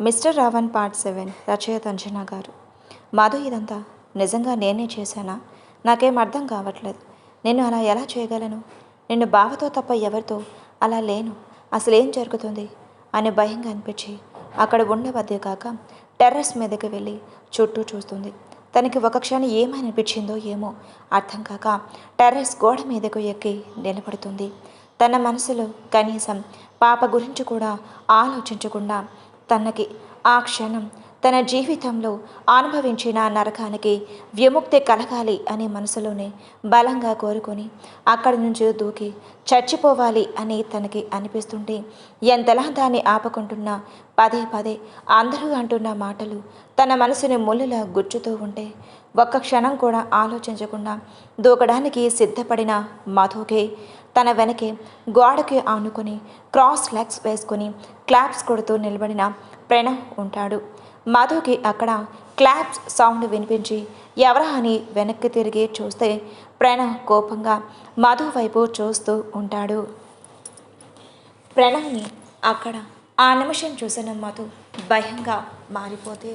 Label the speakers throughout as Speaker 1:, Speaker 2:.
Speaker 1: Mister Raavan part 7 రచయిత అంజనా గారు. మధు ఇదంతా నిజంగా నేనే చేశానా? నాకేం అర్థం కావట్లేదు. నేను అలా ఎలా చేయగలను? నిన్ను బావతో తప్ప ఎవరితో అలా లేను. అసలేం జరుగుతుంది అని భయంగా అనిపించి అక్కడ ఉండవద్దే కాక టెర్రస్ మీదకి వెళ్ళి చుట్టూ చూస్తుంది. తనకి ఒక క్షణం ఏమనిపించిందో ఏమో అర్థం కాక టెర్రస్ గోడ మీదకు ఎక్కి నిలబడుతుంది. తన మనసులో కనీసం పాప గురించి కూడా ఆలోచించకుండా తనకి ఆ క్షణం తన జీవితంలో అనుభవించిన నరకానికి విముక్తి కలగాలి అనే మనసులోనే బలంగా కోరుకొని అక్కడి నుంచి దూకి చచ్చిపోవాలి అని తనకి అనిపిస్తుంటే ఎంతలా దాన్ని ఆపుకుంటున్నా పదే పదే అందరూ అంటున్న మాటలు తన మనసుని ముళ్ళులా గుచ్చుతూ ఉంటే ఒక్క క్షణం కూడా ఆలోచించకుండా దూకడానికి సిద్ధపడిన మధుకి తన వెనకే గోడకి ఆనుకొని క్రాస్ లెగ్స్ వేసుకొని క్లాప్స్ కొడుతూ నిలబడిన ప్రణవ్ ఉంటాడు. మధుకి అక్కడ క్లాప్స్ సౌండ్ వినిపించి ఎవరా అని వెనక్కి తిరిగి చూస్తే ప్రణవ్ కోపంగా మధు వైపు చూస్తూ ఉంటాడు. ప్రణవ్ని అక్కడ ఆ నిమిషం చూసిన మధు భయంగా మారిపోతే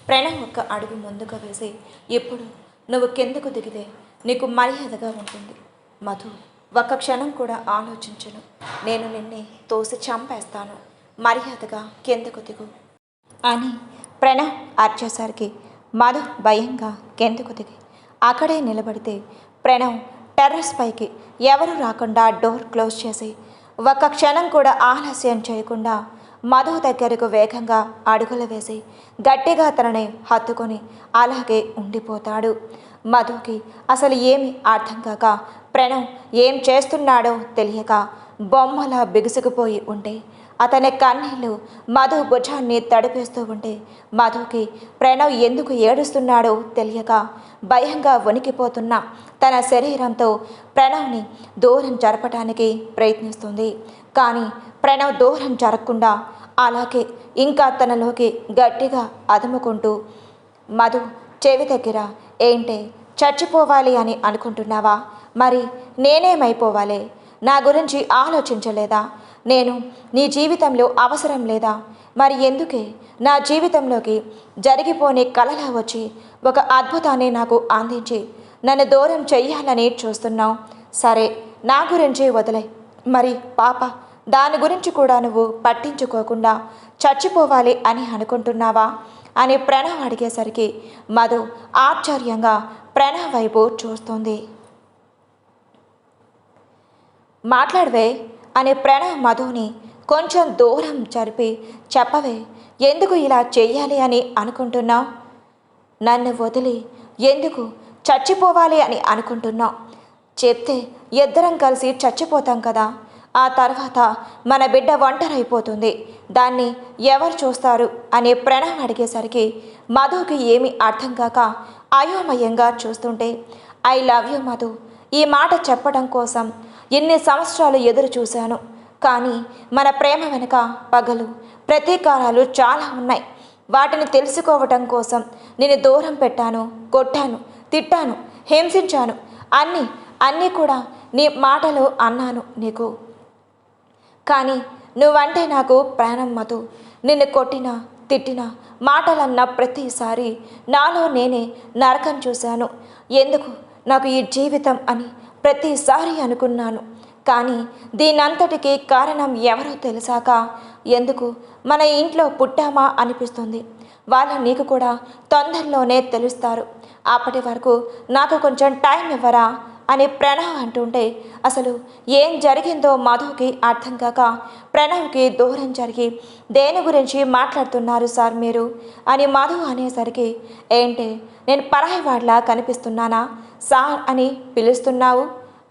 Speaker 1: ప్రణవ్ ఒక అడుగు ముందుకు వేసి, ఇప్పుడు నువ్వు కిందకు దిగితే నీకు మర్యాదగా ఉంటుంది మధు. ఒక్క క్షణం కూడా ఆలోచించను. నేను నిన్నే తోసి చంపేస్తాను. మర్యాదగా కిందకు దిగు అని ప్రణవ్ అర్చేసరికి మధు భయంగా కిందకు దిగి అక్కడే నిలబడితే ప్రణవ్ టెర్రస్ పైకి ఎవరు రాకుండా డోర్ క్లోజ్ చేసి ఒక్క క్షణం కూడా ఆలస్యం చేయకుండా మధు దగ్గరకు వేగంగా అడుగులు వేసి గట్టిగా తనని హత్తుకొని అలాగే ఉండిపోతాడు. మధుకి అసలు ఏమి అర్థం కాక ప్రణవ్ ఏం చేస్తున్నాడో తెలియక బొమ్మలా బిగుసుకుపోయి ఉంటే అతని కన్నీళ్ళు మధు భుజాన్ని తడిపేస్తూ ఉంటే మధుకి ప్రణవ్ ఎందుకు ఏడుస్తున్నాడో తెలియక భయంగా వణికిపోతున్న తన శరీరంతో ప్రణవ్ని దూరం జరపటానికి ప్రయత్నిస్తుంది. కానీ ప్రణవ్ దూరం జరగకుండా అలాగే ఇంకా తనలోకి గట్టిగా అదుముకుంటూ మధు చెవి దగ్గర, ఏంటే చచ్చిపోవాలి అని అనుకుంటున్నావా? మరి నేనేమైపోవాలి? నా గురించి ఆలోచించలేదా? నేను నీ జీవితంలో అవసరం లేదా? మరి ఎందుకే నా జీవితంలోకి జరిగిపోని కలలా వచ్చి ఒక అద్భుతాన్ని నాకు అందించి నన్ను దూరం చెయ్యాలని చూస్తున్నావు? సరే, నా గురించి వదిలే. మరి పాప, దాని గురించి కూడా నువ్వు పట్టించుకోకుండా చచ్చిపోవాలి అని అనుకుంటున్నావా అని ప్రణవ్ అడిగేసరికి మధు ఆశ్చర్యంగా ప్రణవ్ వైపు చూస్తుంది. మాట్లాడవే అని ప్రణవ్ మధుని కొంచెం దూరం జరిపి, చెప్పవే, ఎందుకు ఇలా చెయ్యాలి అని అనుకుంటున్నావు? నన్ను వదిలి ఎందుకు చచ్చిపోవాలి అని అనుకుంటున్నావు? చెప్తే ఇద్దరం కలిసి చచ్చిపోతాం కదా. ఆ తర్వాత మన బిడ్డ ఒంటరైపోతుంది. దాన్ని ఎవరు చూస్తారు అని ప్రణవ్ అడిగేసరికి మధుకి ఏమీ అర్థం కాక అయోమయంగా చూస్తుంటే, ఐ లవ్ యూ మధు. ఈ మాట చెప్పడం కోసం ఎన్ని సంవత్సరాలు ఎదురు చూశాను. కానీ మన ప్రేమ వెనుక పగలు ప్రతీకారాలు చాలా ఉన్నాయి. వాటిని తెలుసుకోవటం కోసం నేను దూరం పెట్టాను, కొట్టాను, తిట్టాను, హింసించాను. అన్నీ కూడా నీ మాటలు అన్నాను నీకు. కానీ నువ్వంటే నాకు ప్రాణం మధు. నిన్ను కొట్టినా తిట్టినా మాటలన్న ప్రతిసారి నాలో నేనే నరకం చూశాను. ఎందుకు నాకు ఈ జీవితం అని ప్రతిసారి అనుకున్నాను. కానీ దీనంతటికీ కారణం ఎవరో తెలిసాక ఎందుకు మన ఇంట్లో పుట్టామా అనిపిస్తుంది. వాళ్ళు నీకు కూడా తొందరలోనే తెలుస్తారు. అప్పటి వరకు నాకు కొంచెం టైం ఇవ్వరా అని ప్రణవ్ అంటుంటే అసలు ఏం జరిగిందో మధుకి అర్థం కాక ప్రణవ్కి దూరం జరిగి, దేని గురించి మాట్లాడుతున్నారు సార్ మీరు అని మధు అనేసరికి, ఏంటి నేను పరాయి వాడిలా కనిపిస్తున్నానా సార్ అని పిలుస్తున్నావు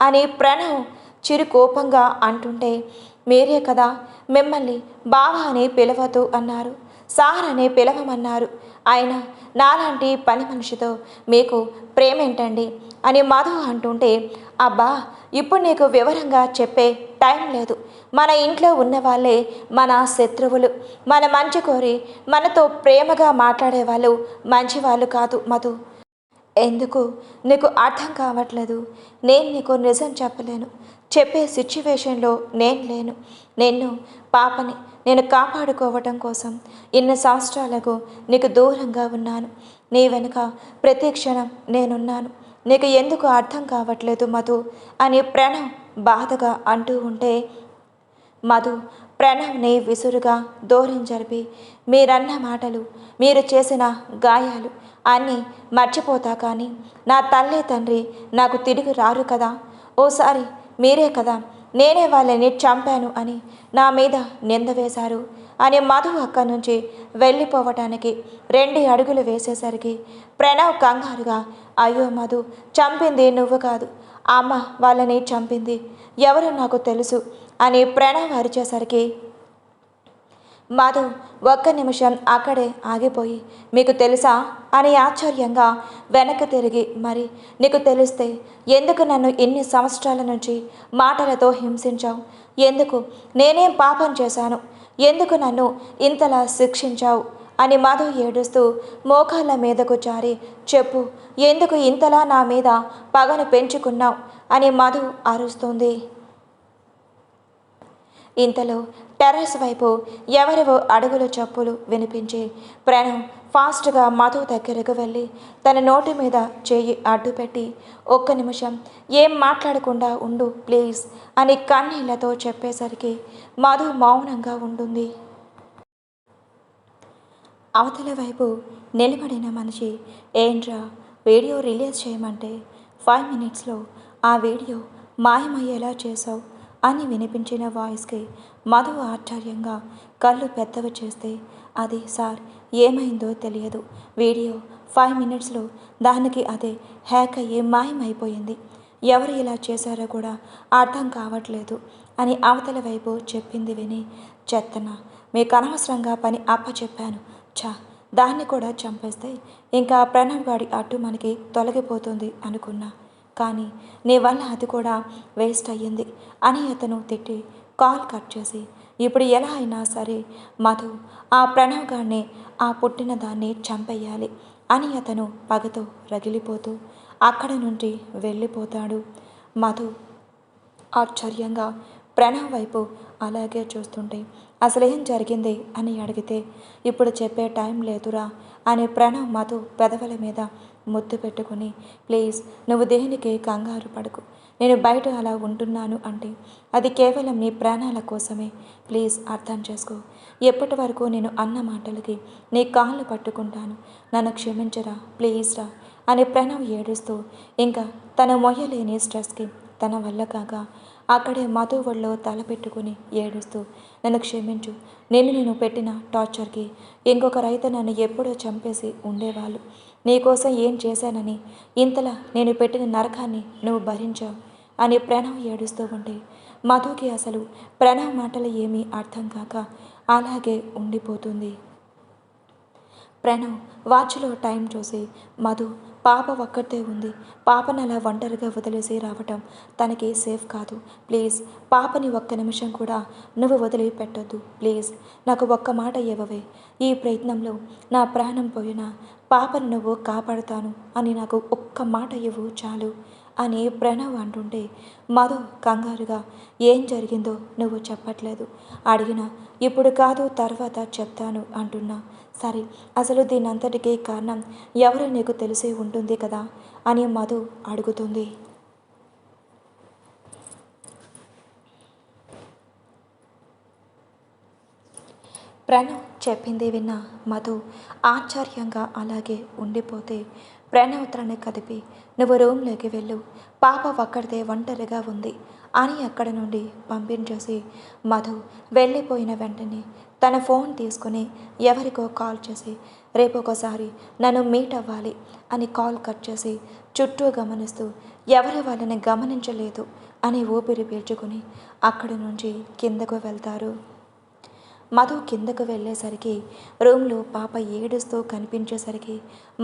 Speaker 1: అని ప్రణవ్ చిరు కోపంగా అంటుంటే, మీరే కదా మిమ్మల్ని బావా అని పిలవద్దు అన్నారు, సార్ అని పిలవమన్నారు. ఆయన నాలాంటి పని మనిషితో మీకు ప్రేమేంటండి అని మధు అంటుంటే, అబ్బా, ఇప్పుడు నీకు వివరంగా చెప్పే టైం లేదు. మన ఇంట్లో ఉన్న వాళ్ళే మన శత్రువులు. మన మంచి కోరి మనతో ప్రేమగా మాట్లాడేవాళ్ళు మంచివాళ్ళు కాదు మధు. ఎందుకు నీకు అర్థం కావట్లేదు? నేను నీకు నిజం చెప్పలేను. చెప్పే సిచ్యువేషన్లో నేను లేను. నిన్ను పాపని నేను కాపాడుకోవటం కోసం ఇన్ని సంవత్సరాలకు నీకు దూరంగా ఉన్నాను. నీ వెనుక ప్రతి క్షణం నేనున్నాను. నీకు ఎందుకు అర్థం కావట్లేదు మధు అని ప్రణవ్ బాధగా అంటూ ఉంటే మధు ప్రణవ్ని విసురుగా దూరం జరిపి, మీరన్న మాటలు, మీరు చేసిన గాయాలు అన్నీ మర్చిపోతా, కానీ నా తల్లి తండ్రి నాకు తిరిగి రారు కదా. ఓసారి మీరే కదా నేనే వాళ్ళని చంపాను అని నా మీద నింద వేశారు అని మధు అక్కడి నుంచి వెళ్ళిపోవటానికి 2 అడుగులు వేసేసరికి ప్రణవ్ కంగారుగా, అయ్యో మధు, చంపింది నువ్వు కాదు, అమ్మ వాళ్ళని చంపింది, ఎవరు నాకు తెలుసు అని ప్రణవ్ అరిచేసరికి మధు ఒక్క నిమిషం అక్కడే ఆగిపోయి, మీకు తెలుసా అని ఆశ్చర్యంగా వెనక్కి తిరిగి, మరి నీకు తెలిస్తే ఎందుకు నన్ను ఇన్ని సంవత్సరాల నుంచి మాటలతో హింసించావు? ఎందుకు? నేనేం పాపం చేశాను? ఎందుకు నన్ను ఇంతలా శిక్షించావు అని మధు ఏడుస్తూ మోకాళ్ళ మీదకు జారి, చెప్పు, ఎందుకు ఇంతలా నా మీద పగను పెంచుకున్నావు అని మధు అరుస్తుంది. ఇంతలో టెర్రస్ వైపు ఎవరివో అడుగుల చప్పులు వినిపించి ప్రణవ్ ఫాస్ట్గా మధు దగ్గరకు వెళ్ళి తన నోటి మీద చేయి అడ్డుపెట్టి, ఒక్క నిమిషం ఏం మాట్లాడకుండా ఉండు ప్లీజ్ అని కన్నీళ్లతో చెప్పేసరికి మధు మౌనంగా ఉంటుంది. అవతల వైపు నిలబడిన మనిషి, ఏంట్రా వీడియో రిలీజ్ చేయమంటే 5 మినిట్స్లో ఆ వీడియో మాయమయ్యేలా చేసావు అని వినిపించిన వాయిస్కి మధు ఆశ్చర్యంగా కళ్ళు పెద్దవి చేస్తే, అది సార్ ఏమైందో తెలియదు, వీడియో 5 మినిట్స్లో దానికి అదే హ్యాక్ అయ్యి మాయమైపోయింది, ఎవరు ఇలా చేశారో కూడా అర్థం కావట్లేదు అని అవతల వైపు చెప్పింది విని, చెత్తన, మీకు అనవసరంగా పని అప్పచెప్పాను, దాన్ని కూడా చంపేస్తే ఇంకా ప్రణవ్ గాడి అడ్డు మనకి తొలగిపోతుంది అనుకున్నా, కానీ నీ వల్ల అది కూడా వేస్ట్ అయ్యింది అని అతను తిట్టి కాల్ కట్ చేసి, ఇప్పుడు ఎలా అయినా సరే మధు ఆ ప్రణవ్ గారిని, ఆ పుట్టిన దాన్ని చంపేయాలి అని అతను పగతో రగిలిపోతూ అక్కడ నుండి వెళ్ళిపోతాడు. మధు ఆశ్చర్యంగా ప్రణవ్ వైపు అలాగే చూస్తుంటే, అసలేం జరిగింది అని అడిగితే, ఇప్పుడు చెప్పే టైం లేదురా అని ప్రణవ్ మధు పెదవుల మీద ముద్దు పెట్టుకుని, ప్లీజ్ నువ్వు దేనికి కంగారు పడకు, నేను బయట అలా ఉంటున్నాను అంటే అది కేవలం నీ ప్రాణాల కోసమే, ప్లీజ్ అర్థం చేసుకో, ఎప్పటి వరకు నేను అన్న మాటలకి నీ కాళ్ళు పట్టుకుంటాను, నన్ను క్షమించరా ప్లీజ్ రా అని ప్రణవ్ ఏడుస్తూ ఇంకా తన మొయ్యలేని స్ట్రెస్కి తన వల్ల కాక అక్కడే మధు ఒళ్ళో తల పెట్టుకుని ఏడుస్తూ, నన్ను క్షమించు, నేను పెట్టిన టార్చర్కి ఇంకొకరైతే నన్ను ఎప్పుడో చంపేసి ఉండేవాళ్ళు, నీకోసం ఏం చేశానని ఇంతలా నేను పెట్టిన నరకాన్ని నువ్వు భరించావు అని ప్రణవ్ ఏడుస్తూ ఉంటే మధుకి అసలు ప్రణవ్ మాటలు ఏమీ అర్థం కాక అలాగే ఉండిపోతుంది. ప్రణవ్ వాచ్లో టైం చూసి, మధు పాప ఒక్కటే ఉంది, పాపను అలా ఒంటరిగా వదిలేసి రావటం తనకి సేఫ్ కాదు, ప్లీజ్ పాపని ఒక్క నిమిషం కూడా నువ్వు వదిలి పెట్టొద్దు, ప్లీజ్ నాకు ఒక్క మాట ఇవ్వవే, ఈ ప్రయత్నంలో నా ప్రాణం పోయినా పాపను నువ్వు కాపాడుతాను అని నాకు ఒక్క మాట ఇవ్వు చాలు అని ప్రణవ్ అంటుంటే మధు కంగారుగా, ఏం జరిగిందో నువ్వు చెప్పట్లేదు, అడిగినా ఇప్పుడు కాదు తర్వాత చెప్తాను అంటున్నా, సరే అసలు దీనంతటికీ కారణం ఎవరో నీకు తెలిసి ఉంటుంది కదా అని మధు అడుగుతుంది. ప్రణవ్ చెప్పింది విన్న మధు ఆశ్చర్యంగా అలాగే ఉండిపోతే ప్రణవ్ తనని కదిపి, నువ్వు రూమ్లోకి వెళ్ళు, పాప ఒక్కడితే ఒంటరిగా ఉంది అని అక్కడి నుండి పంపించేసి మధు వెళ్ళిపోయిన వెంటనే తన ఫోన్ తీసుకుని ఎవరికో కాల్ చేసి, రేపు ఒకసారి నన్ను మీట్ అవ్వాలి అని కాల్ కట్ చేసి చుట్టూ గమనిస్తూ ఎవరు వాళ్ళని గమనించలేదు అని ఊపిరి పీల్చుకుని అక్కడి నుంచి కిందకు వెళ్తారు. మధు కిందకు వెళ్ళేసరికి రూమ్లో పాప ఏడుస్తూ కనిపించేసరికి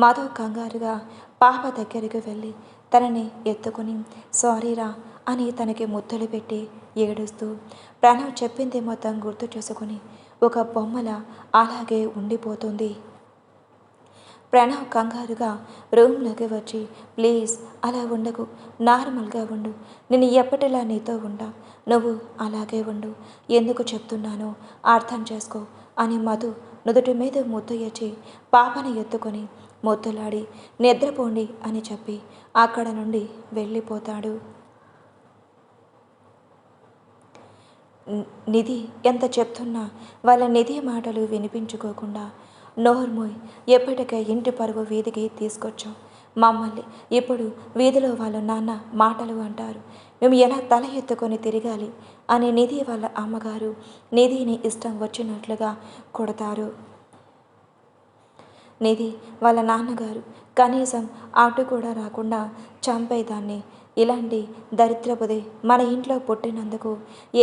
Speaker 1: మధు కంగారుగా పాప దగ్గరికి వెళ్ళి తనని ఎత్తుకుని సారీరా అని తనకి ముద్దులు పెట్టి ఏడుస్తూ ప్రణవ్ చెప్పింది మొత్తం గుర్తు చేసుకుని ఒక బొమ్మల అలాగే ఉండిపోతుంది. ప్రణవ్ కంగారుగా రూమ్లోకి వచ్చి, ప్లీజ్ అలా ఉండకు, నార్మల్గా ఉండు, నేను ఎప్పటిలా నీతో ఉంటా, నువ్వు అలాగే ఉండు, ఎందుకు చెప్తున్నానో అర్థం చేసుకో అని మధు నుదుటి మీద ముద్దు ఇచ్చి పాపని ఎత్తుకొని ముద్దులాడి నిద్రపోండి అని చెప్పి అక్కడ నుండి వెళ్ళిపోతాడు. నిధి ఎంత చెప్తున్నా వాళ్ళ నిధి మాటలు వినిపించుకోకుండా, నోర్మోయ్, ఎప్పటికే ఇంటి పరువు వీధికి తీసుకొచ్చాం మమ్మల్ని, ఇప్పుడు వీధిలో వాళ్ళ నాన్న మాటలు అంటారు, మేము ఎలా తల ఎత్తుకొని తిరగాలి అని నిధి వాళ్ళ అమ్మగారు నిధిని ఇష్టం వచ్చినట్లుగా కొడతారు. నిధి వాళ్ళ నాన్నగారు కనీసం అటు కూడా రాకుండా చంపేదాన్ని, ఇలాంటి దరిద్రపుది మన ఇంట్లో పుట్టినందుకు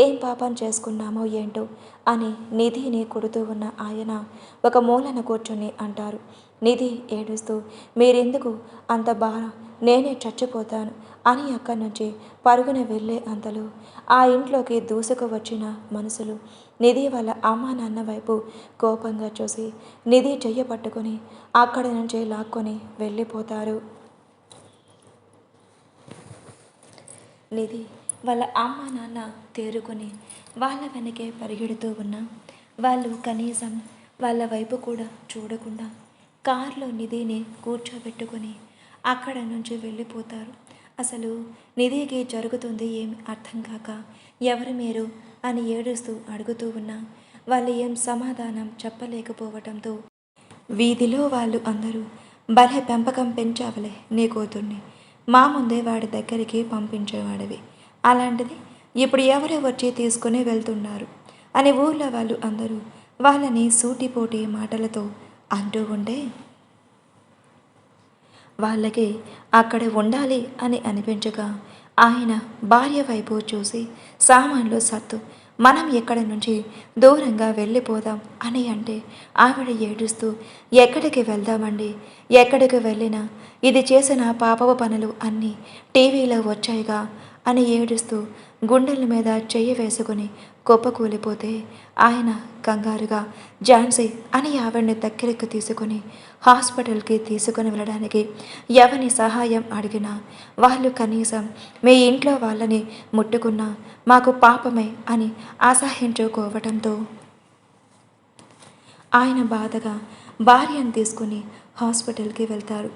Speaker 1: ఏం పాపం చేసుకున్నామో ఏంటో అని నిధిని కొడుతూ ఉన్న ఆయన ఒక మూలన కూర్చొని అంటారు. నిధి ఏడుస్తూ, మీరెందుకు అంత భారం, నేనే చచ్చిపోతాను అని అక్కడి నుంచి పరుగున వెళ్ళే అంతలో ఆ ఇంట్లోకి దూసుకు వచ్చిన మనుషులు నిధి వాళ్ళ అమ్మా నాన్న వైపు కోపంగా చూసి నిధి చెయ్యి పట్టుకొని అక్కడి నుంచి లాక్కొని వెళ్ళిపోతారు. నిధి వాళ్ళ అమ్మ నాన్న తేరుకొని వాళ్ళ వెనకే పరిగెడుతూ ఉన్నా వాళ్ళు కనీసం వాళ్ళ వైపు కూడా చూడకుండా కారులో నిధిని కూర్చోబెట్టుకొని అక్కడ నుంచి వెళ్ళిపోతారు. అసలు నిధికి జరుగుతుంది ఏమి అర్థం కాక ఎవరు మీరు అని ఏడుస్తూ అడుగుతూ ఉన్నా వాళ్ళు ఏం సమాధానం చెప్పలేకపోవటంతో వీధిలో వాళ్ళు అందరూ, భలే పెంపకం పెంచావలే నీ కూతుర్ని, మా ముందే వాడి దగ్గరికి పంపించేవాడివి, అలాంటిది ఇప్పుడు ఎవరో వచ్చి తీసుకుని వెళ్తున్నారు అని ఊళ్ళో వాళ్ళు అందరూ వాళ్ళని సూటిపోటి మాటలతో అంటూ ఉంటే వాళ్ళకి అక్కడ ఉండాలి అని అనిపించగా ఆయన భార్య వైపు చూసి, సామాన్లు సత్తు, మనం ఇక్కడి నుంచి దూరంగా వెళ్ళిపోదాం అని అంటే ఆవిడ ఏడుస్తూ, ఎక్కడికి వెళ్దామండి, ఎక్కడికి వెళ్ళినా ఇది చేసిన పాపపు పనులు అన్నీ టీవీలో వచ్చాయిగా అని ఏడుస్తూ గుండెల మీద చెయ్యి వేసుకుని కుప్పకూలిపోతే ఆయన కంగారుగా ఝాన్సీ అని ఆవిడ్ని దగ్గరికి తీసుకుని హాస్పిటల్కి తీసుకుని వెళ్ళడానికి ఎవరి సహాయం అడిగినా వాళ్ళు కనీసం మీ ఇంట్లో వాళ్ళని ముట్టుకున్నా మాకు పాపమే అని అసహించుకోవటంతో ఆయన బాధగా భార్యను తీసుకుని హాస్పిటల్కి వెళ్తారు.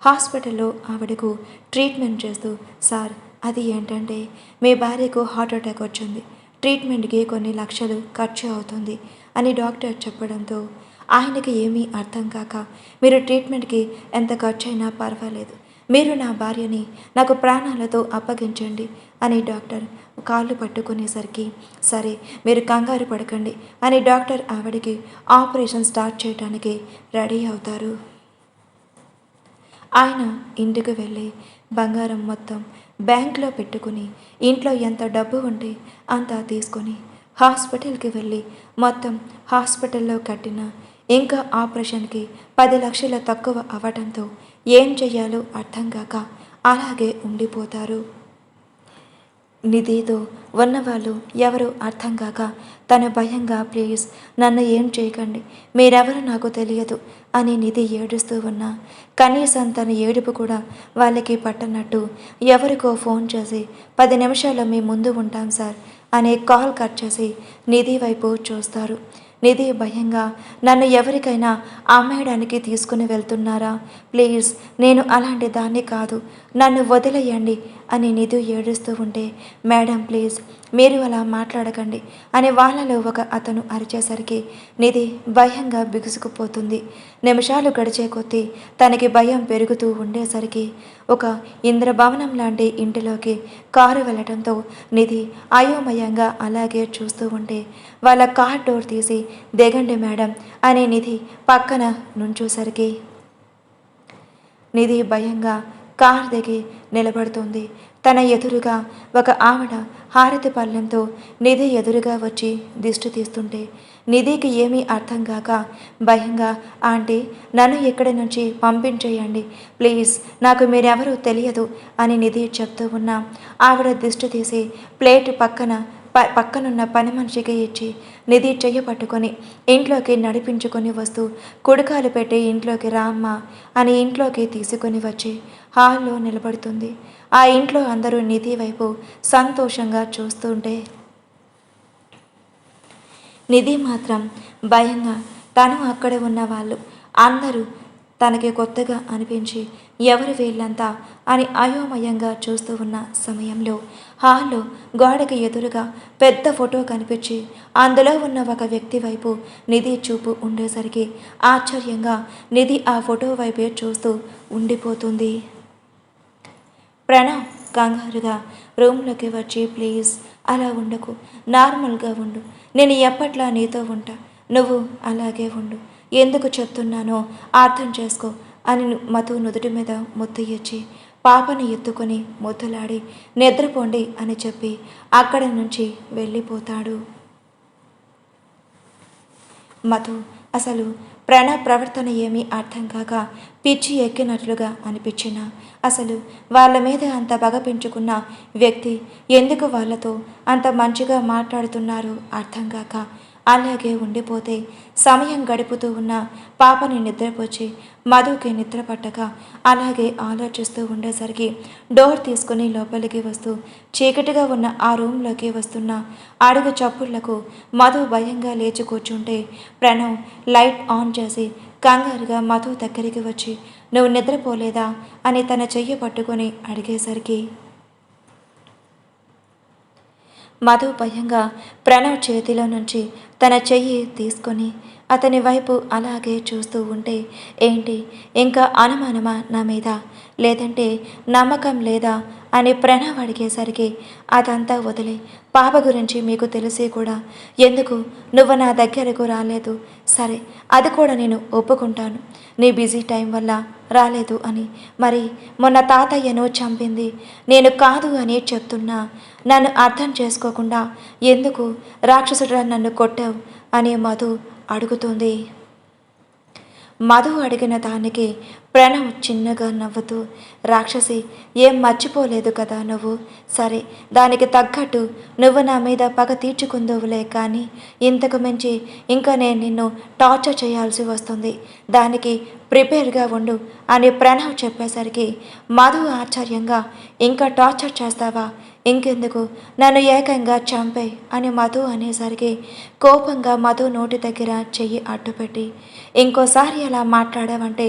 Speaker 1: హాస్పిటల్లో ఆవిడకు ట్రీట్మెంట్ చేస్తూ, సార్ అది ఏంటంటే మీ భార్యకు హార్ట్ అటాక్ వచ్చింది, ట్రీట్మెంట్కి కొన్ని లక్షలు ఖర్చు అవుతుంది అని డాక్టర్ చెప్పడంతో ఆయనకి ఏమీ అర్థం కాక, మీరు ట్రీట్మెంట్కి ఎంత ఖర్చు అయినా పర్వాలేదు, మీరు నా భార్యని నాకు ప్రాణాలతో అప్పగించండి అని డాక్టర్ కాళ్ళు పట్టుకునేసరికి, సరే మీరు కంగారు పడకండి అని డాక్టర్ ఆవిడకి ఆపరేషన్ స్టార్ట్ చేయడానికి రెడీ అవుతారు. ఆయన ఇంటికి వెళ్ళి బంగారం మొత్తం బ్యాంక్లో పెట్టుకుని ఇంట్లో ఎంత డబ్బు ఉంటే అంతా తీసుకొని హాస్పిటల్కి వెళ్ళి మొత్తం హాస్పిటల్లో కట్టిన ఇంకా ఆపరేషన్కి 10 లక్షల తక్కువ అవ్వడంతో ఏం చెయ్యాలో అర్థం కాక అలాగే ఉండిపోతారు. నిధితో ఉన్నవాళ్ళు ఎవరు అర్థం కాక తను భయంగా, ప్లీజ్ నన్ను ఏం చేయకండి, మీరెవరు నాకు తెలియదు అని నిధి ఏడుస్తూ ఉన్నా కనీసం తన ఏడుపు కూడా వాళ్ళకి పట్టనట్టు ఎవరికో ఫోన్ చేసి 10 నిమిషాల్లో మీ ముందు ఉంటాం సార్ అనే కాల్ కట్ చేసి నిధి వైపు చూస్తారు. నిధి భయంగా, నన్ను ఎవరికైనా అమ్మేయడానికి తీసుకుని వెళ్తున్నారా, ప్లీజ్ నేను అలాంటి దాన్ని కాదు, నన్ను వదిలేయండి అని నిధి ఏడుస్తూ ఉంటే, మేడం ప్లీజ్ మీరు అలా మాట్లాడకండి అని వాళ్ళలో ఒక అతను అరిచేసరికి నిధి భయంగా బిగుసుకుపోతుంది. నిమిషాలు గడిచే కొద్దీ తనకి భయం పెరుగుతూ ఉండేసరికి ఒక ఇంద్రభవనం లాంటి ఇంటిలోకి కారు వెళ్ళటంతో నిధి అయోమయంగా అలాగే చూస్తూ ఉంటే వాళ్ళ కార్ డోర్ తీసి దిగండి మేడం అని నిధి పక్కన నుంచోసరికి నిధి భయంగా కార్ దిగి నిలబడుతుంది. తన ఎదురుగా ఒక ఆవిడ హారతి పళ్ళెంతో నిధి ఎదురుగా వచ్చి దిష్టి తీస్తుంటే నిధికి ఏమీ అర్థం కాక భయంగా, ఆంటీ నన్ను ఇక్కడి నుంచి పంపించేయండి ప్లీజ్, నాకు మీరెవరూ తెలియదు అని నిధి చెప్తూ ఉన్నా ఆవిడ దిష్టి తీసి ప్లేట్ పక్కనున్న పని మనిషికి ఇచ్చి నిధి చెయ్యి పట్టుకొని ఇంట్లోకి నడిపించుకొని వస్తూ కుడికాలు పెట్టి ఇంట్లోకి రామ్మ అని ఇంట్లోకి తీసుకొని వచ్చి హాల్లో నిలబడుతుంది. ఆ ఇంట్లో అందరూ నిధి వైపు సంతోషంగా చూస్తుంటే నిధి మాత్రం భయంగా తను అక్కడ ఉన్న వాళ్ళు అందరూ తనకి కొత్తగా అనిపించి ఎవరు వీళ్ళంతా అని అయోమయంగా చూస్తూ ఉన్న సమయంలో హాల్లో గోడకి ఎదురుగా పెద్ద ఫోటో కనిపించి అందులో ఉన్న ఒక వ్యక్తి వైపు నిధి చూపు ఉండేసరికి ఆశ్చర్యంగా నిధి ఆ ఫోటో వైపే చూస్తూ ఉండిపోతుంది. ప్రణవ్ కంగారుగా రూమ్లోకి వచ్చి ప్లీజ్ అలా ఉండకు, నార్మల్గా ఉండు, నేను ఎప్పట్లా నీతో ఉంటా, నువ్వు అలాగే ఉండు, ఎందుకు చెప్తున్నానో అర్థం చేసుకో అని మధు నుదుటి మీద ముద్దు ఇచ్చి పాపని ఎత్తుకొని ముద్దులాడి నిద్రపోండి అని చెప్పి అక్కడి నుంచి వెళ్ళిపోతాడు. మధు అసలు ప్రణవ్ ప్రవర్తన ఏమీ అర్థం కాక పిచ్చి ఎక్కినట్లుగా అనిపించిన అసలు వాళ్ళ మీద అంత పగ పెంచుకున్న వ్యక్తి ఎందుకు వాళ్ళతో అంత మంచిగా మాట్లాడుతున్నారో అర్థం కాక అలాగే ఉండిపోతే సమయం గడుపుతూ ఉన్న పాపని నిద్రపోచి మధుకి నిద్ర పట్టక అలాగే ఆలోచిస్తూ ఉండేసరికి డోర్ తీసుకుని లోపలికి వస్తూ చీకటిగా ఉన్న ఆ రూమ్లోకి వస్తున్న అడుగు చప్పుళ్లకు మధు భయంగా లేచి కూర్చుంటే ప్రణవ్ లైట్ ఆన్ చేసి కంగారుగా మధు దగ్గరికి వచ్చి నువ్వు నిద్రపోలేదా అని తన చెయ్యి పట్టుకొని అడిగేసరికి మధు భయంగా ప్రణవ్ చేతిలో నుంచి తన చెయ్యి తీసుకొని అతని వైపు అలాగే చూస్తూ ఉంటే ఏంటి ఇంకా అనుమానమా నా మీద, లేదంటే నమ్మకం లేదా అని ప్రణవ్ అడిగేసరికి అదంతా వదిలే పాప గురించి మీకు తెలిసి కూడా ఎందుకు నువ్వు నా దగ్గరకు రాలేదు, సరే అది కూడా నేను ఒప్పుకుంటాను, నీ బిజీ టైం వల్ల రాలేదు అని, మరి మొన్న తాతయ్యను చంపింది నేను కాదు అని చెప్తున్నా నన్ను అర్థం చేసుకోకుండా ఎందుకు రాక్షసుడు నన్ను కొట్టావు అని మధు అడుగుతుంది. మధు అడిగిన దానికి ప్రణవ్ చిన్నగా నవ్వుతూ రాక్షసి ఏం మర్చిపోలేదు కదా నువ్వు, సరే దానికి తగ్గట్టు నువ్వు నా మీద పగ తీర్చుకుందువులే, కానీ ఇంతకు మించి ఇంకా నేను నిన్ను టార్చర్ చేయాల్సి వస్తుంది, దానికి ప్రిపేర్గా ఉండు అని ప్రణవ్ చెప్పేసరికి మధు ఆశ్చర్యంగా ఇంకా టార్చర్ చేస్తావా, ఇంకెందుకు నన్ను ఏకంగా చంపే అని మధు అనేసరికి కోపంగా మధు నోటి దగ్గర చెయ్యి అడ్డుపెట్టి ఇంకోసారి అలా మాట్లాడావంటే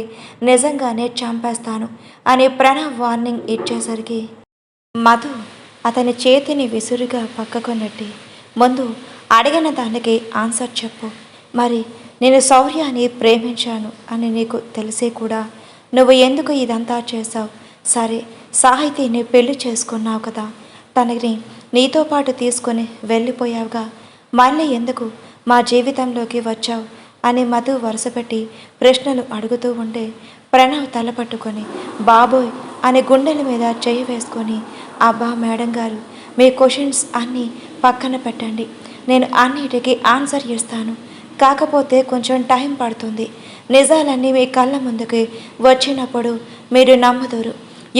Speaker 1: నిజంగానే చంపేస్తాను అని ప్రణవ్ వార్నింగ్ ఇచ్చేసరికి మధు అతని చేతిని విసురుగా పక్కకు నెట్టి ముందు అడిగిన దానికి ఆన్సర్ చెప్పు, మరి నేను శౌర్యాన్ని ప్రేమించాను అని నీకు తెలిసి కూడా నువ్వు ఎందుకు ఇదంతా చేశావు, సరే సాహితీని పెళ్లి చేసుకున్నావు కదా, తనని నీతో పాటు తీసుకొని వెళ్ళిపోయావుగా, మళ్ళీ ఎందుకు మా జీవితంలోకి వచ్చావు అని మధు వరుసపెట్టి ప్రశ్నలు అడుగుతూ ఉంటే ప్రణవ్ తల పట్టుకొని బాబోయ్ అని గుండెల మీద చెయ్యి వేసుకొని అబ్బా మేడం గారు మీ క్వశ్చన్స్ అన్నీ పక్కన పెట్టండి, నేను అన్నిటికీ ఆన్సర్ ఇస్తాను, కాకపోతే కొంచెం టైం పడుతుంది, నిజాలన్నీ మీ కళ్ళ ముందుకి వచ్చినప్పుడు మీరు నమ్మదురు,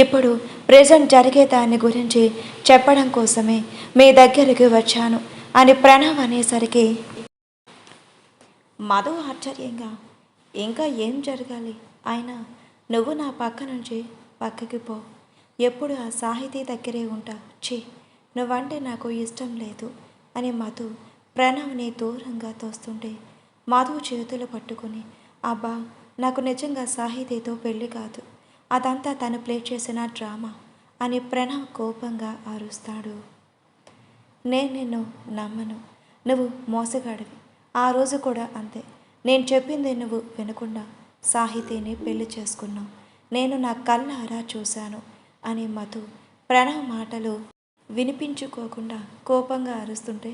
Speaker 1: ఇప్పుడు ప్రెజెంట్ జరిగే దాని గురించి చెప్పడం కోసమే మీ దగ్గరికి వచ్చాను అని ప్రణవ్ అనేసరికి మధు ఆశ్చర్యంగా ఇంకా ఏం జరగాలి, అయినా నువ్వు నా పక్క నుంచి పక్కకి పో, ఎప్పుడు ఆ సాహితీ దగ్గరే ఉంటా, ఛీ నువ్వంటే నాకు ఇష్టం లేదు అని మధు ప్రణవ్ని దూరంగా తోస్తుంటే మధు చేతులు పట్టుకొని అబ్బా నాకు నిజంగా సాహితీతో పెళ్ళి కాదు, అదంతా తను ప్లే చేసిన డ్రామా అని ప్రణవ్ కోపంగా అరుస్తాడు. నేను నిన్ను నమ్మను, నువ్వు మోసగాడివి, ఆ రోజు కూడా అంతే, నేను చెప్పింది నువ్వు వినకుండా సాహితీని పెళ్లి చేసుకున్నావు, నేను నా కళ్ళారా చూశాను అని మధు ప్రణవ్ మాటలు వినిపించుకోకుండా కోపంగా అరుస్తుంటే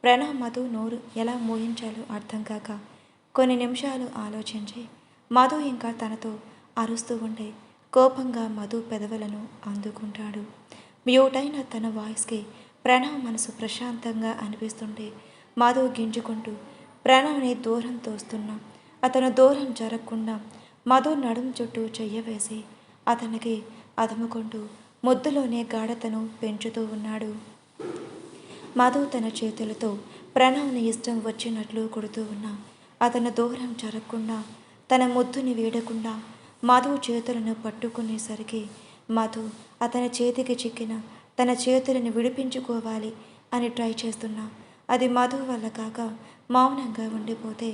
Speaker 1: ప్రణవ్ మధు నోరు ఎలా మోయించాలో అర్థం కాక కొన్ని నిమిషాలు ఆలోచించి మధు ఇంకా తనతో అరుస్తూ ఉంటే కోపంగా మధు పెదవులను అందుకుంటాడు. మ్యూటైన తన వాయిస్కి ప్రణవ్ మనసు ప్రశాంతంగా అనిపిస్తుంటే మధు గింజుకుంటూ ప్రణవ్ని దూరం తోస్తున్నా అతను దూరం జరగకుండా మధు నడుం చుట్టూ చెయ్యవేసి అతనికి అదుముకుంటూ ముద్దులోనే గాఢతను పెంచుతూ ఉన్నాడు. మధు తన చేతులతో ప్రణవ్ని ఇష్టం వచ్చినట్లు కొడుతూ ఉన్నా అతను దూరం జరగకుండా తన ముద్దుని వీడకుండా మధు చేతులను పట్టుకునేసరికి మధు అతని చేతికి చిక్కిన తన చేతులను విడిపించుకోవాలి అని ట్రై చేస్తున్నా అది మధు వల్ల కాక మౌనంగా ఉండిపోతే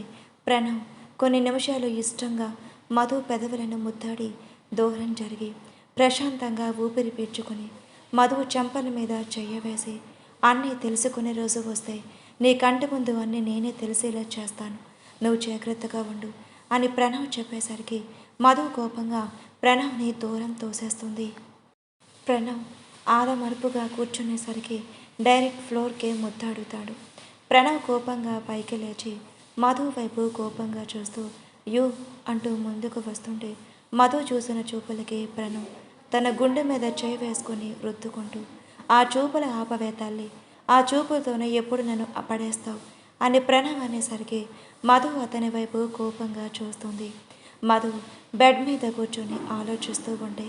Speaker 1: ప్రణవ్ కొన్ని నిమిషాలు ఇష్టంగా మధు పెదవులను ముద్దాడి దూరం జరిగి ప్రశాంతంగా ఊపిరి పీల్చుకొని మధు చెంపల మీద చెయ్యవేసి అన్నీ తెలుసుకునే రోజు వస్తే నీ కంటి ముందు అన్నీ నేనే తెలిసేలా చేస్తాను, నువ్వు జాగ్రత్తగా ఉండు అని ప్రణవ్ చెప్పేసరికి మధు కోపంగా ప్రణవ్ని దూరం తోసేస్తుంది. ప్రణవ్ ఆదమరుపుగా కూర్చునేసరికి డైరెక్ట్ ఫ్లోర్కే ముద్దాడుతాడు. ప్రణవ్ కోపంగా పైకి లేచి మధు వైపు కోపంగా చూస్తూ యూ అంటూ ముందుకు వస్తుంటే మధు చూసిన చూపులకి ప్రణవ్ తన గుండె మీద చేయి వేసుకొని రుద్దుకుంటూ ఆ చూపుల ఆపవే తల్లి, ఆ చూపులతోనే ఎప్పుడు నన్ను పడేస్తావు అని ప్రణవ్ అనేసరికి మధు అతని వైపు కోపంగా చూస్తుంది. మధు బెడ్ మీద కూర్చొని ఆలోచిస్తూ ఉంటే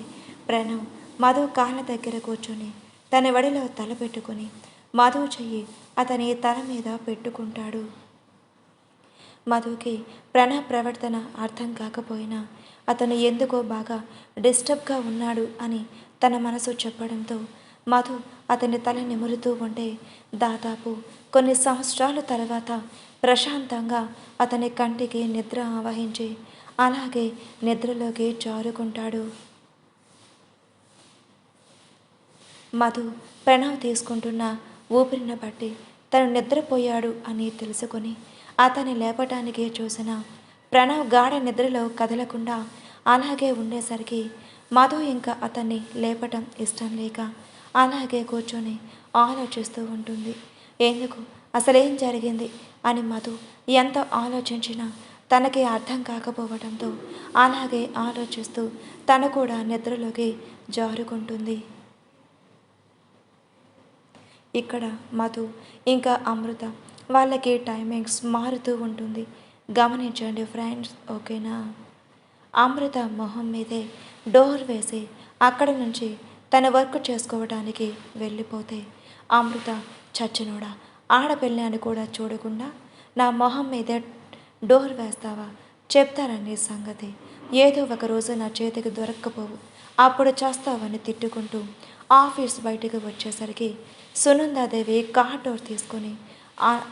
Speaker 1: ప్రణవ్ మధు కాళ్ళ దగ్గర కూర్చొని తన వడిలో తల పెట్టుకొని మధు చెయ్యి అతని తల మీద పెట్టుకుంటాడు. మధుకి ప్రణవ్ ప్రవర్తన అర్థం కాకపోయినా అతను ఎందుకో బాగా డిస్టర్బ్గా ఉన్నాడు అని తన మనసు చెప్పడంతో మధు అతని తల నిమురుతూ ఉంటే దాదాపు కొన్ని సంవత్సరాల తర్వాత ప్రశాంతంగా అతని కంటికి నిద్ర ఆవహించి అలాగే నిద్రలోకి జారుకుంటాడు. మధు ప్రణవ్ తీసుకుంటున్న ఊపిరిని బట్టి తను నిద్రపోయాడు అని తెలుసుకొని అతన్ని లేపటానికి చూసిన ప్రణవ్ గాఢ నిద్రలో కదలకుండా అలాగే ఉండేసరికి మధు ఇంకా అతన్ని లేపటం ఇష్టం లేక అలాగే కూర్చొని ఆలోచిస్తూ ఉంటుంది. ఎందుకు అసలేం జరిగింది అని మధు ఎంత ఆలోచించినా తనకి అర్థం కాకపోవడంతో అలాగే ఆలోచిస్తూ తను కూడా నిద్రలోకి జారుకుంటుంది. ఇక్కడ మధు ఇంకా అమృత వాళ్ళకి టైమింగ్స్ మారుతూ ఉంటుంది, గమనించండి ఫ్రెండ్స్, ఓకేనా. అమృత మొహం మీదే డోర్ వేసి అక్కడి నుంచి తన వర్క్ చేసుకోవడానికి వెళ్ళిపోతే అమృత చచ్చినోడా ఆడపిల్ల అని కూడా చూడకుండా నా మొహం మీదే డోర్ వేస్తావా, చెప్తారని సంగతి, ఏదో ఒకరోజు నా చేతికి దొరక్కపోవు, అప్పుడు చేస్తావని తిట్టుకుంటూ ఆఫీస్ బయటకు వచ్చేసరికి సునందాదేవి కార్ డోర్ తీసుకొని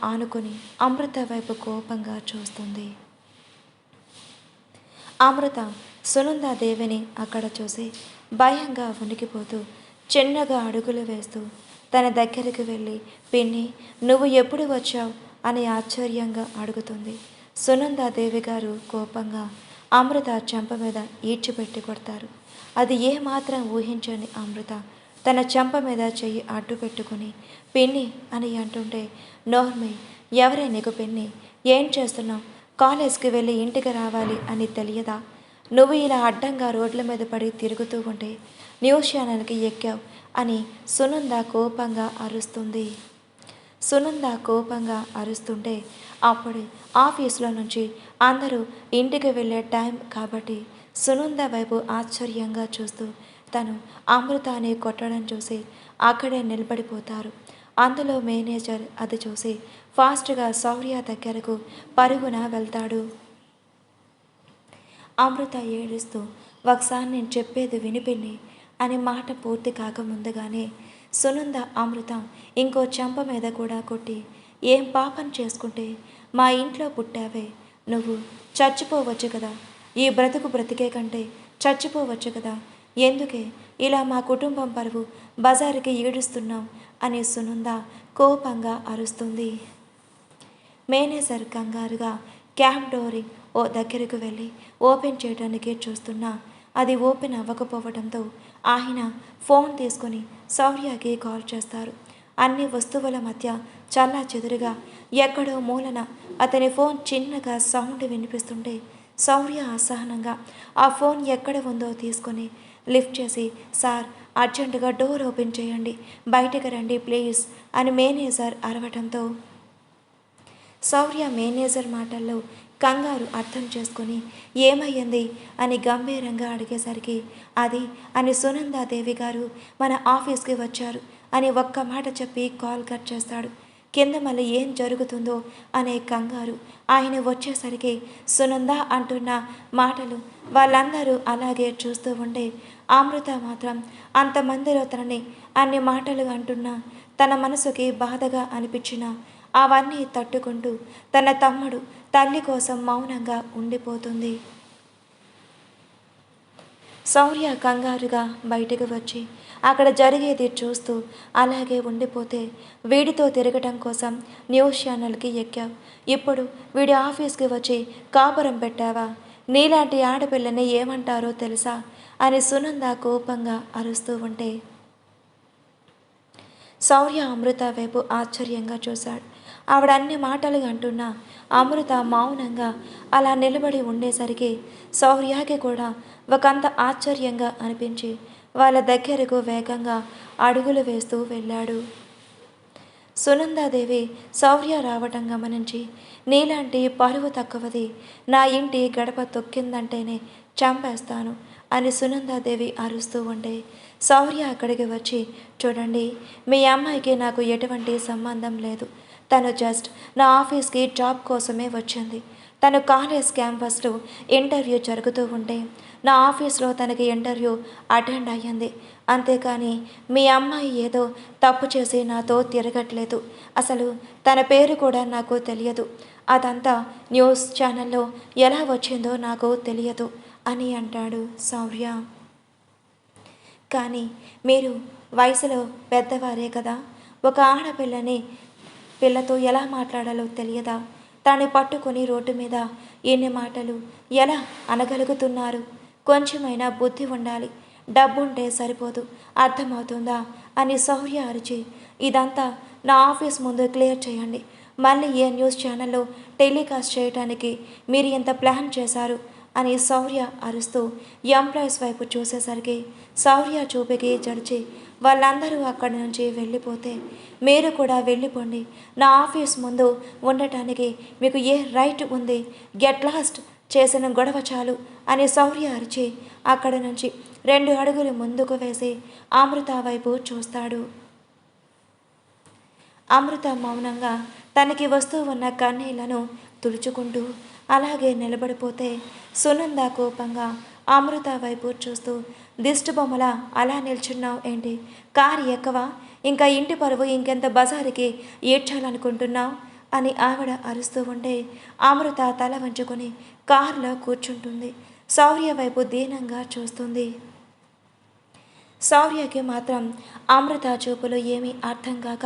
Speaker 1: ఆనుకొని అమృత వైపు కోపంగా చూస్తుంది. అమృత సునందాదేవిని అక్కడ చూసి భయంగా వణికిపోతూ చిన్నగా అడుగులు వేస్తూ తన దగ్గరికి వెళ్ళి పిన్ని నువ్వు ఎప్పుడు వచ్చావు అని ఆశ్చర్యంగా అడుగుతుంది. సునందాదేవి గారు కోపంగా అమృత చెంప మీద ఈడ్చిపెట్టి కొడతారు. అది ఏమాత్రం ఊహించని అమృత తన చెంప మీద చెయ్యి అడ్డు పెట్టుకుని పిన్ని అని అంటుంటే నోర్మి ఎవరే నీకు పిన్ని, ఏం చేస్తున్నావు, కాలేజ్కి వెళ్ళి ఇంటికి రావాలి అని తెలియదా, నువ్వు ఇలా అడ్డంగా రోడ్ల మీద పడి తిరుగుతూ ఉంటే న్యూస్ ఛానల్కి ఎక్కావు అని సునంద కోపంగా అరుస్తుంది. సునంద కోపంగా అరుస్తుంటే అప్పుడే ఆఫీస్లో నుంచి అందరూ ఇంటికి వెళ్ళే టైం కాబట్టి సునంద వైపు ఆశ్చర్యంగా చూస్తూ తను అమృతాన్ని కొట్టడం చూసి అక్కడే నిలబడిపోతారు. అందులో మేనేజర్ అది చూసి ఫాస్ట్గా శౌర్య దగ్గరకు పరుగున వెళ్తాడు. అమృత ఏడుస్తూ ఒకసారి నేను చెప్పేది వినిపిన్ని అని మాట పూర్తి కాకముందుగానే సునంద అమృత ఇంకో చెంప మీద కూడా కొట్టి ఏం పాపం చేసుకుంటే మా ఇంట్లో పుట్టావే, నువ్వు చచ్చిపోవచ్చు కదా, ఈ బ్రతుకు బ్రతికే కంటే చచ్చిపోవచ్చు కదా, ఎందుకే ఇలా మా కుటుంబం పరువు బజారుకి ఈడుస్తున్నావు అని సునంద కోపంగా అరుస్తుంది. మేనేజర్ కంగారుగా క్యాబ్ డోర్ ఓ దగ్గరకు వెళ్ళి ఓపెన్ చేయడానికి చూస్తున్నా అది ఓపెన్ అవ్వకపోవడంతో ఆయన ఫోన్ తీసుకొని శౌర్యకి కాల్ చేస్తారు. అన్ని వస్తువుల మధ్య చాలా చెదురుగా ఎక్కడో మూలన అతని ఫోన్ చిన్నగా సౌండ్ వినిపిస్తుంటే శౌర్య అసహనంగా ఆ ఫోన్ ఎక్కడ ఉందో తీసుకొని లిఫ్ట్ చేసి సార్ అర్జెంటుగా డోర్ ఓపెన్ చేయండి, బయటకు రండి ప్లీజ్ అని మేనేజర్ అరవటంతో శౌర్య మేనేజర్ మాటల్లో కంగారు అర్థం చేసుకొని ఏమయ్యింది అని గంభీరంగా అడిగేసరికి అది అని సునందాదేవి గారు మన ఆఫీస్కి వచ్చారు అని ఒక్క మాట చెప్పి కాల్ కట్ చేస్తాడు. కింద మళ్ళీ ఏం జరుగుతుందో అనే కంగారు. ఆయన వచ్చేసరికి సునంద అంటున్న మాటలు వాళ్ళందరూ అలాగే చూస్తూ ఉంటే అమృత మాత్రం అంతమందిలో తనని అన్ని మాటలు అంటున్నా తన మనసుకి బాధగా అనిపించిన అవన్నీ తట్టుకుంటూ తన తమ్ముడు తల్లి కోసం మౌనంగా ఉండిపోతుంది. శౌర్య కంగారుగా బయటకు వచ్చి అక్కడ జరిగేది చూస్తూ అలాగే ఉండిపోతే, వీడితో తిరగటం కోసం న్యూస్ ఛానల్కి ఎక్కావు, ఇప్పుడు వీడి ఆఫీస్కి వచ్చి కాపురం పెట్టావా, నీలాంటి ఆడపిల్లని ఏమంటారో తెలుసా అని సునంద కోపంగా అరుస్తూ ఉంటే శౌర్య అమృత వైపు ఆశ్చర్యంగా చూశాడు. ఆవిడ అన్ని మాటలు అంటున్నా అమృత మౌనంగా అలా నిలబడి ఉండేసరికి శౌర్యకి కూడా ఒకంత ఆశ్చర్యంగా అనిపించి వాళ్ళ దగ్గరకు వేగంగా అడుగులు వేస్తూ వెళ్ళాడు. సునందాదేవి శౌర్య రావటం గమనించి, నీలాంటి పరువు తక్కువది నా ఇంటి గడప తొక్కిందంటేనే చంపేస్తాను అని సునందాదేవి అరుస్తూ ఉంటే శౌర్య అక్కడికి వచ్చి, చూడండి, మీ అమ్మాయికి నాకు ఎటువంటి సంబంధం లేదు. తను జస్ట్ నా ఆఫీస్కి జాబ్ కోసమే వచ్చింది. తను కాలేజ్ క్యాంపస్లో ఇంటర్వ్యూ జరుగుతూ ఉంటే నా ఆఫీస్లో తనకి ఇంటర్వ్యూ అటెండ్ అయ్యింది. అంతేకాని మీ అమ్మాయి ఏదో తప్పు చేసి నాతో తిరగట్లేదు. అసలు తన పేరు కూడా నాకు తెలియదు. అదంతా న్యూస్ ఛానల్లో ఎలా వచ్చిందో నాకు తెలియదు అని అంటాడు శౌర్య. కానీ మీరు వయసులో పెద్దవారే కదా, ఒక పిల్లతో ఎలా మాట్లాడాలో తెలియదా? తనని పట్టుకొని రోడ్డు మీద ఎన్ని మాటలు ఎలా అనగలుగుతున్నారు? కొంచెమైనా బుద్ధి ఉండాలి, డబ్బుంటే సరిపోదు, అర్థమవుతుందా అని శౌర్య అరిచి, ఇదంతా నా ఆఫీస్ ముందు క్లియర్ చేయండి. మళ్ళీ ఏ న్యూస్ ఛానల్లో టెలికాస్ట్ చేయడానికి మీరు ఎంత ప్లాన్ చేశారు అని శౌర్య అరుస్తూ ఎంప్లాయీస్ వైపు చూసేసరికి శౌర్య చూపుకి జడిచి వాళ్ళందరూ అక్కడి నుంచి వెళ్ళిపోతే, మీరు కూడా వెళ్ళిపోండి, నా ఆఫీస్ ముందు ఉండటానికి మీకు ఏ రైట్ ఉంది? గెట్ లాస్ట్, చేసిన గొడవ చాలు అని శౌర్య అరిచి అక్కడి నుంచి 2 అడుగులు ముందుకు వేసి అమృత వైపు చూస్తాడు. అమృత మౌనంగా తనకి వస్తూ ఉన్న కన్నీళ్లను తుడుచుకుంటూ అలాగే నిలబడిపోతే సునంద కోపంగా అమృత వైపు చూస్తూ, దిష్టి బొమ్మలా అలా నిల్చున్నావు ఏంటి? కారు ఎక్కవా? ఇంకా ఇంటి పరువు ఇంకెంత బజారుకి ఏడ్చాలనుకుంటున్నావు అని ఆవిడ అరుస్తూ ఉంటే అమృత తల వంచుకొని కారులో కూర్చుంటుంది. శౌర్య వైపు దీనంగా చూస్తుంది. శౌర్యకి మాత్రం అమృత చూపులు ఏమీ అర్థం కాక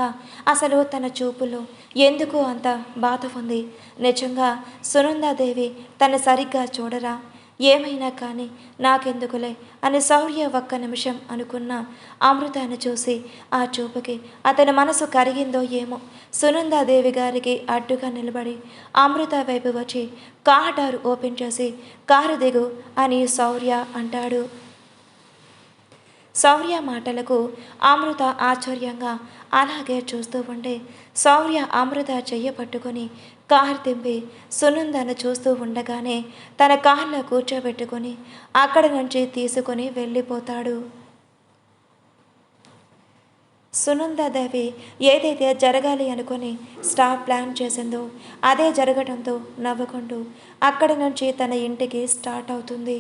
Speaker 1: అసలు తన చూపులో ఎందుకు అంత బాధ ఉంది? నిజంగా సునందాదేవి తను సరిగ్గా చూడరా? ఏమైనా కానీ నాకెందుకులే అని శౌర్య ఒక్క నిమిషం అనుకున్న అమృతను చూసి ఆ చూపుకి అతని మనసు కరిగిందో ఏమో సునందాదేవి గారికి అడ్డుగా నిలబడి అమృత వైపు వచ్చి కార్ డోర్ ఓపెన్ చేసి కారు దిగు అని శౌర్య అంటాడు. శౌర్య మాటలకు అమృత ఆశ్చర్యంగా అలాగే చూస్తూ ఉంటే శౌర్య అమృత చెయ్యి పట్టుకొని కారు తింపి సునందను చూస్తూ ఉండగానే తన కార్లో కూర్చోబెట్టుకొని అక్కడి నుంచి తీసుకొని వెళ్ళిపోతాడు. సునందాదేవి ఏదైతే జరగాలి అనుకొని స్టార్ ప్లాన్ చేసిందో అదే జరగడంతో నవ్వుకుంటూ అక్కడి నుంచి తన ఇంటికి స్టార్ట్ అవుతుంది.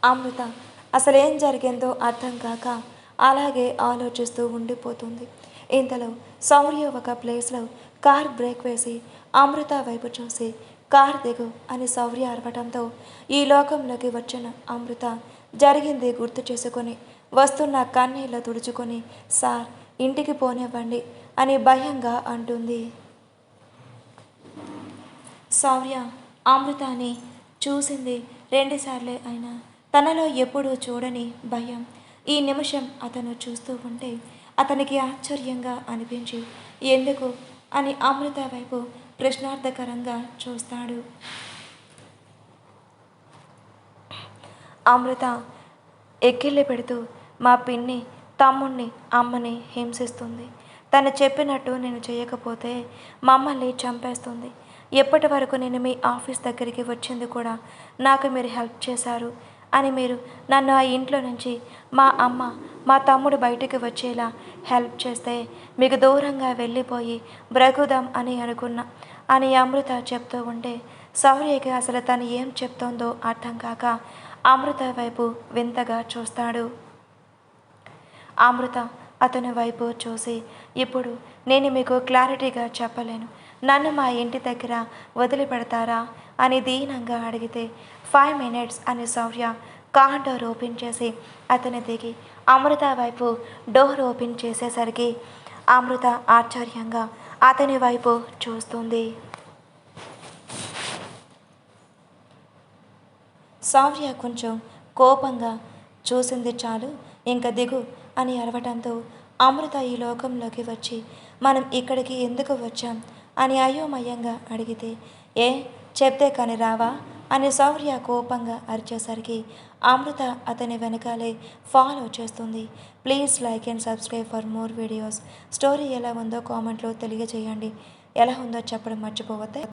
Speaker 1: అమృత అసలేం జరిగిందో అర్థం కాక అలాగే ఆలోచిస్తూ ఉండిపోతుంది. ఇంతలో శౌర్య ఒక ప్లేస్లో కార్ బ్రేక్ వేసి అమృత వైపు చూసి కార్ దిగు అని శౌర్య అరవటంతో ఈ లోకంలోకి వచ్చిన అమృత జరిగింది గుర్తు చేసుకొని వస్తున్న కన్నీళ్ళు తుడుచుకొని సార్ ఇంటికి పోనివ్వండి అని భయంగా అంటుంది. శౌర్య అమృతని చూసింది 2 సార్లే అయినా తనలో ఎప్పుడూ చూడని భయం ఈ నిమిషం అతను చూస్తూ ఉంటే అతనికి ఆశ్చర్యంగా అనిపించి ఎందుకు అని అమృత వైపు ప్రశ్నార్థకరంగా చూస్తాడు. అమృత ఎక్కిళ్ళి పెడుతూ మా పిన్ని తమ్ముణ్ణి అమ్మని హింసిస్తుంది. తను చెప్పినట్టు నేను చేయకపోతే మమ్మల్ని చంపేస్తుంది. ఎప్పటి వరకు నేను మీ ఆఫీస్ దగ్గరికి వచ్చింది కూడా నాకు మీరు హెల్ప్ చేశారు అని మీరు నన్ను ఆ ఇంట్లో నుంచి మా అమ్మ మా తమ్ముడు బయటికి వచ్చేలా హెల్ప్ చేస్తే మీకు దూరంగా వెళ్ళిపోయి బ్రతుకుదాం అని అనుకున్నా అని అమృత చెప్తూ ఉంటే శౌర్యకి అసలు తను ఏం చెప్తోందో అర్థం కాక అమృత వైపు వింతగా చూస్తాడు. అమృత అతని వైపు చూసి, ఇప్పుడు నేను మీకు క్లారిటీగా చెప్పలేను, నన్ను మా ఇంటి దగ్గర వదిలిపెడతారా అని దీనంగా అడిగితే 5 minutes అని శౌర్య కార్ డోర్ ఓపెన్ చేసి అతని దిగి అమృత వైపు డోర్ ఓపెన్ చేసేసరికి అమృత ఆశ్చర్యంగా అతని వైపు చూస్తుంది. శౌర్య కొంచెం కోపంగా చూసింది చాలు, ఇంక దిగు అని అరవటంతో అమృత ఈ లోకంలోకి వచ్చి మనం ఇక్కడికి ఎందుకు వచ్చాం అని అయోమయంగా అడిగితే, ఏ చెప్తే కాని రావా అని శౌర్య కోపంగా అరిచేసరికి అమృత అతని వెనకాలే ఫాలో చేస్తుంది. Please like and subscribe for more videos. Story ఎలా ఉందో కామెంట్లో తెలియజేయండి. ఎలా ఉందో చెప్పడం మర్చిపోవద్దే.